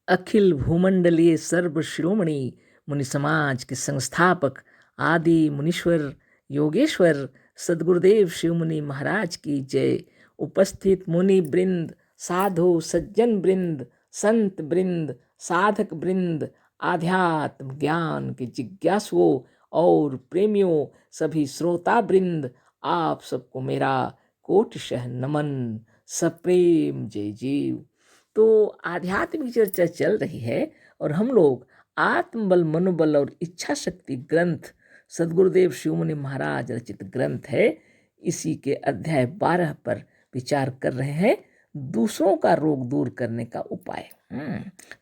अखिल भूमंडलीय सर्व शिरोमणि मुनि समाज के संस्थापक आदि मुनीश्वर योगेश्वर सदगुरुदेव शिव मुनि महाराज की जय। उपस्थित मुनि वृंद, साधु सज्जन वृंद, संत वृंद, साधक वृंद, आध्यात्म ज्ञान के जिज्ञासुओं और प्रेमियों, सभी श्रोता वृंद, आप सबको मेरा कोटिशः नमन, सप्रेम जय जीव। तो आध्यात्मिक चर्चा चल रही है और हम लोग आत्मबल, मनोबल और इच्छा शक्ति ग्रंथ, सदगुरुदेव शिवमुनि महाराज रचित ग्रंथ है, इसी के अध्याय 12 पर विचार कर रहे हैं। दूसरों का रोग दूर करने का उपाय।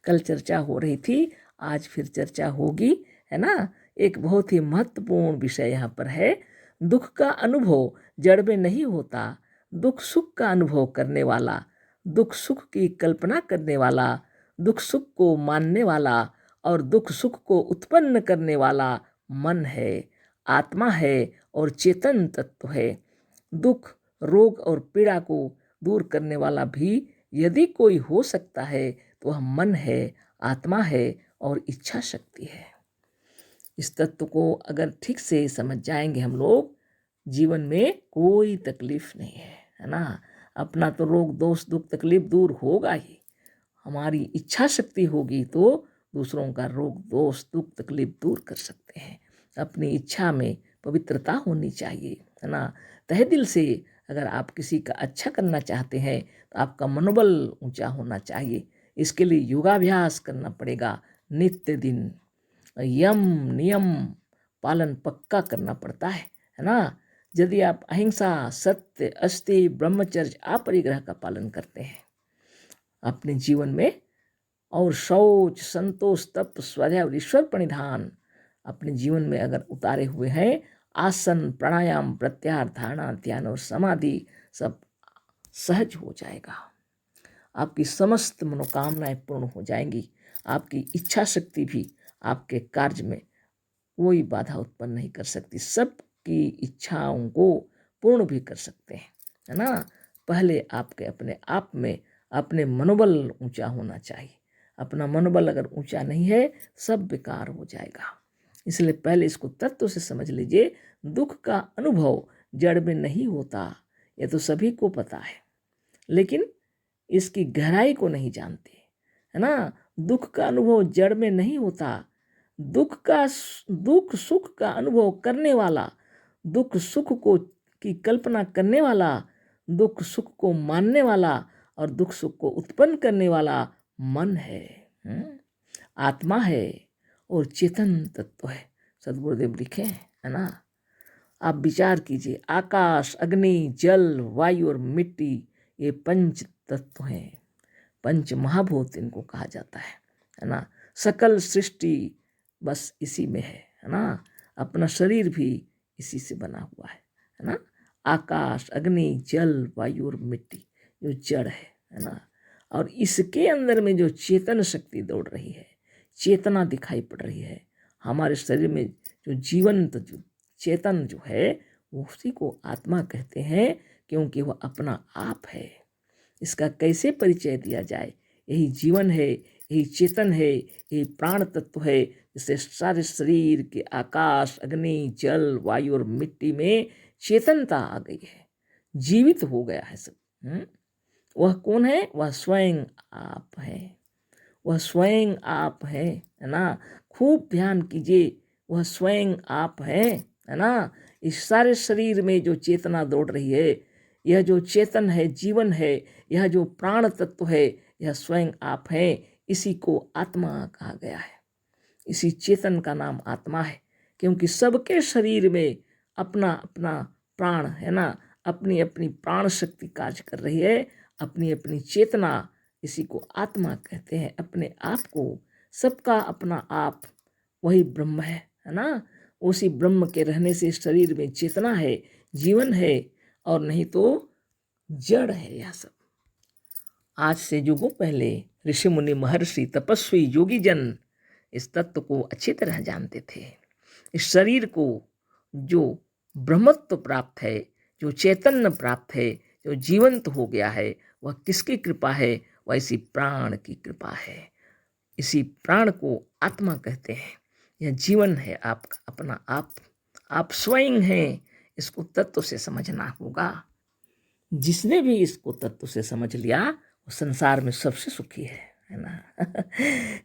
कल चर्चा हो रही थी, आज फिर चर्चा होगी, है ना। एक बहुत ही महत्वपूर्ण विषय यहाँ पर है। दुख का अनुभव जड़ में नहीं होता, दुख सुख का अनुभव करने वाला, दुख सुख की कल्पना करने वाला, दुख सुख को मानने वाला और दुख सुख को उत्पन्न करने वाला मन है, आत्मा है और चेतन तत्व है। दुख, रोग और पीड़ा को दूर करने वाला भी यदि कोई हो सकता है तो वह मन है, आत्मा है और इच्छा शक्ति है। इस तत्व को अगर ठीक से समझ जाएंगे हम लोग, जीवन में कोई तकलीफ नहीं है ना। अपना तो रोग दोष दुख तकलीफ दूर होगा ही, हमारी इच्छा शक्ति होगी तो दूसरों का रोग दोष दुख तकलीफ दूर कर सकते हैं। अपनी इच्छा में पवित्रता होनी चाहिए, है ना। तहे दिल से अगर आप किसी का अच्छा करना चाहते हैं तो आपका मनोबल ऊंचा होना चाहिए। इसके लिए योगाभ्यास करना पड़ेगा, नित्य दिन यम नियम पालन पक्का करना पड़ता है ना। यदि आप अहिंसा, सत्य, अस्ति, ब्रह्मचर्य, अपरिग्रह का पालन करते हैं अपने जीवन में, और शौच, संतोष, तप, स्वाध्याय और ईश्वर प्रणिधान अपने जीवन में अगर उतारे हुए हैं, आसन, प्राणायाम, प्रत्याहार, धारणा, ध्यान और समाधि सब सहज हो जाएगा। आपकी समस्त मनोकामनाएं पूर्ण हो जाएंगी। आपकी इच्छा शक्ति भी आपके कार्य में कोई बाधा उत्पन्न नहीं कर सकती, सबकी इच्छाओं को पूर्ण भी कर सकते हैं, है ना। पहले आपके अपने आप में अपने मनोबल ऊंचा होना चाहिए। अपना मनोबल अगर ऊंचा नहीं है, सब बेकार हो जाएगा। इसलिए पहले इसको तत्व से समझ लीजिए। दुख का अनुभव जड़ में नहीं होता, ये तो सभी को पता है, लेकिन इसकी गहराई को नहीं जानते, है ना। दुख का अनुभव जड़ में नहीं होता। दुख सुख का अनुभव करने वाला, दुख सुख को की कल्पना करने वाला, दुख सुख को मानने वाला और दुख सुख को उत्पन्न करने वाला मन है, आत्मा है और चेतन तत्व है। सदगुरुदेव लिखे है ना। आप विचार कीजिए, आकाश, अग्नि, जल, वायु और मिट्टी, ये पंच तत्व हैं, पंच महाभूत इनको कहा जाता है ना। सकल सृष्टि बस इसी में है ना। अपना शरीर भी इसी से बना हुआ है ना। आकाश, अग्नि, जल, वायु और मिट्टी जो जड़ है ना। और इसके अंदर में जो चेतन शक्ति दौड़ रही है, चेतना दिखाई पड़ रही है हमारे शरीर में, जो जीवंत जो चेतन जो है, उसी को आत्मा कहते हैं, क्योंकि वह अपना आप है। इसका कैसे परिचय दिया जाए? यही जीवन है, यही चेतन है, यही प्राण तत्व है, जिससे सारे शरीर के आकाश, अग्नि, जल, वायु और मिट्टी में चेतनता आ गई है, जीवित हो गया है सब। वह कौन है? वह स्वयं आप है, वह स्वयं आप है ना। खूब ध्यान कीजिए, वह स्वयं आप है ना। इस सारे शरीर में जो चेतना दौड़ रही है, यह जो चेतन है, जीवन है, यह जो प्राण तत्व है, यह स्वयं आप है। इसी को आत्मा कहा गया है। इसी चेतन का नाम आत्मा है, क्योंकि सबके शरीर में अपना अपना प्राण है ना, अपनी अपनी प्राण शक्ति कार्य कर रही है, अपनी अपनी चेतना, इसी को आत्मा कहते हैं। अपने आप को, सबका अपना आप वही ब्रह्म है ना। उसी ब्रह्म के रहने से शरीर में चेतना है, जीवन है, और नहीं तो जड़ है यह सब। आज से युगों पहले ऋषि मुनि, महर्षि, तपस्वी, योगी जन इस तत्व को अच्छी तरह जानते थे। इस शरीर को जो ब्रह्मत्व प्राप्त है, जो चैतन्य प्राप्त है, जो जीवंत हो गया है, वह किसकी कृपा है? वह इसी प्राण की कृपा है। इसी प्राण को आत्मा कहते हैं। यह जीवन है आपका, अपना आप स्वयं हैं। इसको तत्व से समझना होगा। जिसने भी इसको तत्व से समझ लिया वो संसार में सबसे सुखी है ना।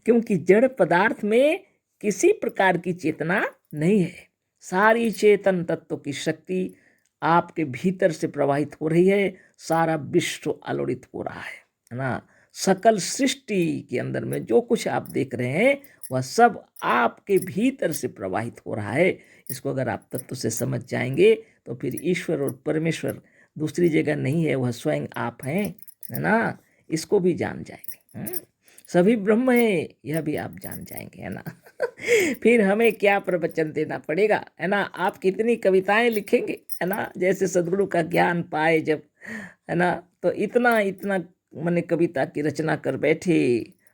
क्योंकि जड़ पदार्थ में किसी प्रकार की चेतना नहीं है। सारी चेतन तत्व की शक्ति आपके भीतर से प्रवाहित हो रही है। सारा विश्व आलोड़ित हो रहा है ना। सकल सृष्टि के अंदर में जो कुछ आप देख रहे हैं वह सब आपके भीतर से प्रवाहित हो रहा है। इसको अगर आप तत्व से समझ जाएंगे तो फिर ईश्वर और परमेश्वर दूसरी जगह नहीं है, वह स्वयं आप हैं, है ना। इसको भी जान जाएंगे। सभी ब्रह्म है, यह भी आप जान जाएंगे, है ना। फिर हमें क्या प्रवचन देना पड़ेगा, है ना। आप कितनी कविताएं लिखेंगे, है ना। जैसे सदगुरु का ज्ञान पाए जब, है ना, तो इतना इतना मैंने कविता की रचना कर बैठे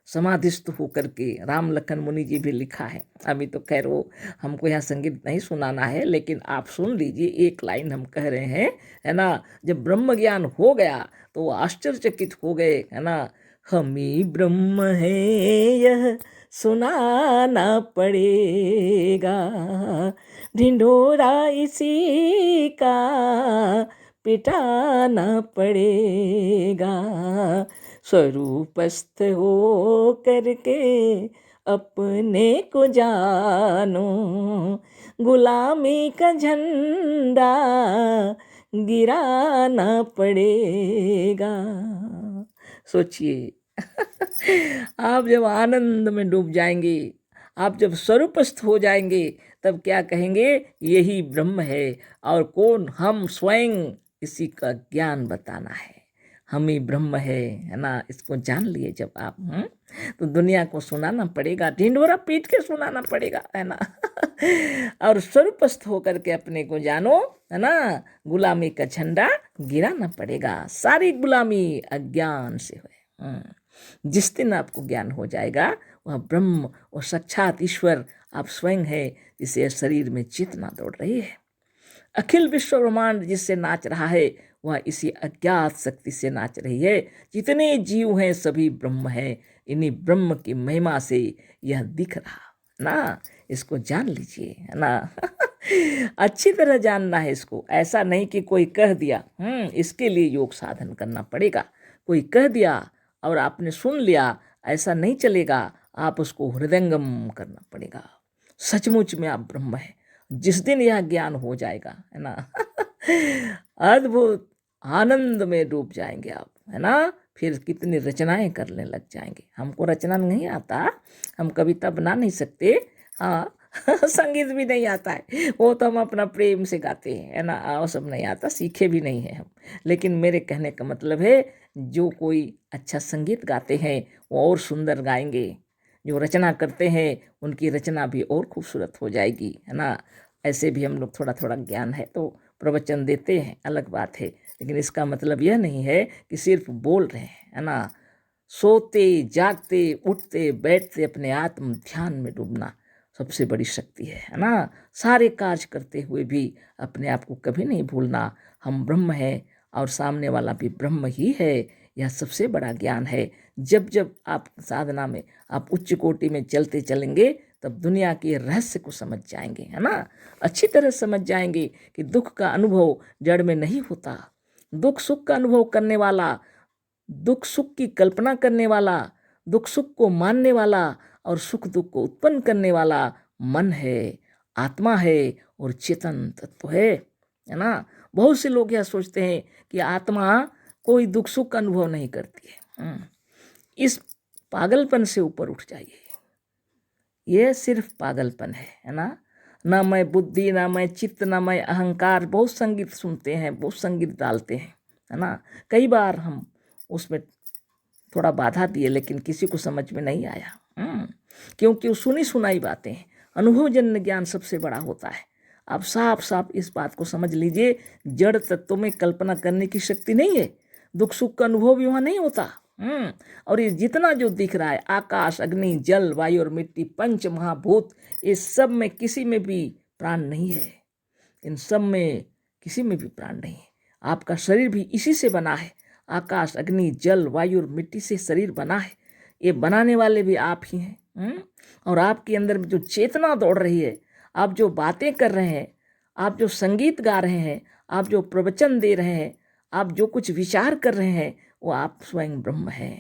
समाधिस्थ होकर के। राम लखन मुनि जी भी लिखा है। अभी तो खैर वो हमको यहाँ संगीत नहीं सुनाना है, लेकिन आप सुन लीजिए। एक लाइन हम कह रहे हैं, है ना। जब ब्रह्म ज्ञान हो गया तो वो आश्चर्यचकित हो गए, है ना। हम ही ब्रह्म है यह सुनाना पड़ेगा, ढिंढोरा इसी का पिटाना पड़ेगा। स्वरूपस्थ हो करके अपने को जानो, गुलामी का झंडा गिराना पड़ेगा। सोचिए। आप जब आनंद में डूब जाएंगे, आप जब स्वरूपस्थ हो जाएंगे, तब क्या कहेंगे, यही ब्रह्म है। और कौन, हम स्वयं इसी का ज्ञान बताना है। हम ही ब्रह्म है ना। इसको जान लिए जब आप, तो दुनिया को सुनाना पड़ेगा, ढिंढोरा पीट के सुनाना पड़ेगा, है ना। और स्वरूपस्थ होकर के अपने को जानो, है ना। गुलामी का झंडा गिराना पड़ेगा। सारी गुलामी अज्ञान से है। जिस दिन आपको ज्ञान हो जाएगा, वह ब्रह्म और साक्षात ईश्वर आप स्वयं है, जिसे शरीर में चेतना दौड़ रही है। अखिल विश्व ब्रह्मांड जिससे नाच रहा है, वह इसी अज्ञात शक्ति से नाच रही है। जितने जीव हैं सभी ब्रह्म हैं। इन्हीं ब्रह्म की महिमा से यह दिख रहा ना। इसको जान लीजिए, है ना। अच्छी तरह जानना है इसको। ऐसा नहीं कि कोई कह दिया, इसके लिए योग साधन करना पड़ेगा। कोई कह दिया और आपने सुन लिया, ऐसा नहीं चलेगा। आप उसको हृदयंगम करना पड़ेगा। सचमुच में आप ब्रह्म है। जिस दिन यह ज्ञान हो जाएगा, है ना, अद्भुत आनंद में डूब जाएंगे आप, है ना। फिर कितनी रचनाएं करने लग जाएंगे। हमको रचना नहीं आता, हम कविता बना नहीं सकते, हाँ। संगीत भी नहीं आता है, वो तो हम अपना प्रेम से गाते हैं, है ना। वो सब नहीं आता, सीखे भी नहीं है हम। लेकिन मेरे कहने का मतलब है, जो कोई अच्छा संगीत गाते हैं वो और सुंदर गाएंगे। जो रचना करते हैं उनकी रचना भी और खूबसूरत हो जाएगी, है ना। ऐसे भी हम लोग थोड़ा थोड़ा ज्ञान है तो प्रवचन देते हैं, अलग बात है। लेकिन इसका मतलब यह नहीं है कि सिर्फ बोल रहे हैं, है ना। सोते जागते उठते बैठते अपने आत्म ध्यान में डूबना सबसे बड़ी शक्ति है ना। सारे कार्य करते हुए भी अपने आप को कभी नहीं भूलना। हम ब्रह्म हैं और सामने वाला भी ब्रह्म ही है। यह सबसे बड़ा ज्ञान है। जब जब आप साधना में आप उच्च कोटि में चलते चलेंगे, तब दुनिया के रहस्य को समझ जाएंगे, है ना। अच्छी तरह समझ जाएंगे कि दुख का अनुभव जड़ में नहीं होता। दुख सुख का अनुभव करने वाला, दुख सुख की कल्पना करने वाला, दुख सुख को मानने वाला और सुख दुख को उत्पन्न करने वाला मन है, आत्मा है और चेतन तत्व है ना। बहुत से लोग यह सोचते हैं कि आत्मा कोई दुख सुख का अनुभव नहीं करती है। इस पागलपन से ऊपर उठ जाइए। यह सिर्फ पागलपन है ना। ना मैं बुद्धि, ना मैं चित्त, ना मैं अहंकार। बहुत संगीत सुनते हैं, बहुत संगीत डालते हैं, है ना। कई बार हम उसमें थोड़ा बाधा दिए, लेकिन किसी को समझ में नहीं आया। क्योंकि वो सुनी सुनाई बातें हैं। अनुभवजन्य ज्ञान सबसे बड़ा होता है। आप साफ साफ इस बात को समझ लीजिए, जड़ तत्वों में कल्पना करने की शक्ति नहीं है। दुख सुख का अनुभव भी वहाँ नहीं होता। और ये जितना जो दिख रहा है, आकाश, अग्नि, जल, वायु और मिट्टी, पंच महाभूत, इस सब में किसी में भी प्राण नहीं है। इन सब में किसी में भी प्राण नहीं है। आपका शरीर भी इसी से बना है। आकाश, अग्नि, जल, वायु और मिट्टी से शरीर बना है। ये बनाने वाले भी आप ही हैं। और आपके अंदर जो चेतना दौड़ रही है, आप जो बातें कर रहे हैं, आप जो संगीत गा रहे हैं, आप जो प्रवचन दे रहे हैं, आप जो कुछ विचार कर रहे हैं, वो आप स्वयं ब्रह्म है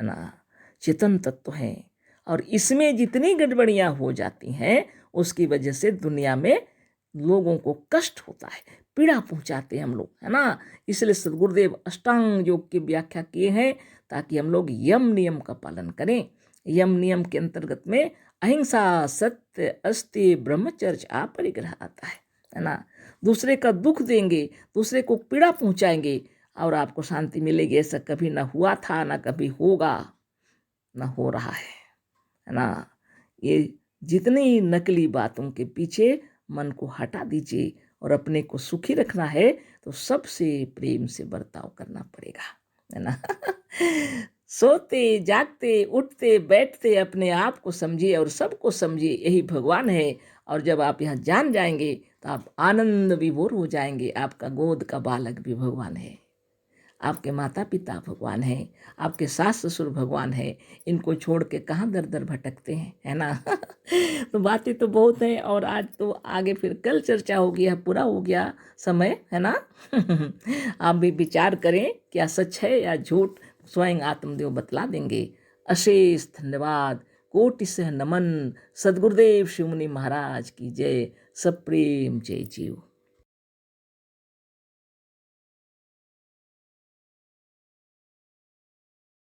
ना, चेतन तत्व हैं। और इसमें जितनी गड़बड़ियाँ हो जाती हैं, उसकी वजह से दुनिया में लोगों को कष्ट होता है, पीड़ा पहुंचाते हैं हम लोग, है ना। इसलिए सद्गुरुदेव अष्टांग योग की व्याख्या किए हैं, ताकि हम लोग यम नियम का पालन करें। यम नियम के अंतर्गत में अहिंसा, सत्य, अस्ति, ब्रह्मचर्य, अपरिग्रह आता है ना। दूसरे का दुख देंगे, दूसरे को पीड़ा पहुंचाएंगे और आपको शांति मिलेगी, ऐसा कभी ना हुआ था, ना कभी होगा, ना हो रहा है ना। ये जितनी नकली बातों के पीछे मन को हटा दीजिए और अपने को सुखी रखना है तो सबसे प्रेम से बर्ताव करना पड़ेगा, है ना। सोते जागते उठते बैठते अपने आप को समझिए और सबको समझिए, यही भगवान है। और जब आप यहाँ जान जाएंगे तो आप आनंद विभोर हो जाएंगे। आपका गोद का बालक भी भगवान है, आपके माता पिता भगवान हैं, आपके सास ससुर भगवान हैं। इनको छोड़ के कहाँ दर दर भटकते हैं, है ना। तो बातें तो बहुत हैं और आज तो आगे फिर कल चर्चा होगी, है पूरा हो गया समय, है ना। आप भी विचार करें क्या सच है या झूठ, स्वयं आत्मदेव बतला देंगे। अशेष धन्यवाद, कोटि से नमन। सद्गुरुदेव शिव मुनि महाराज की जय। सब प्रेम जय जीव।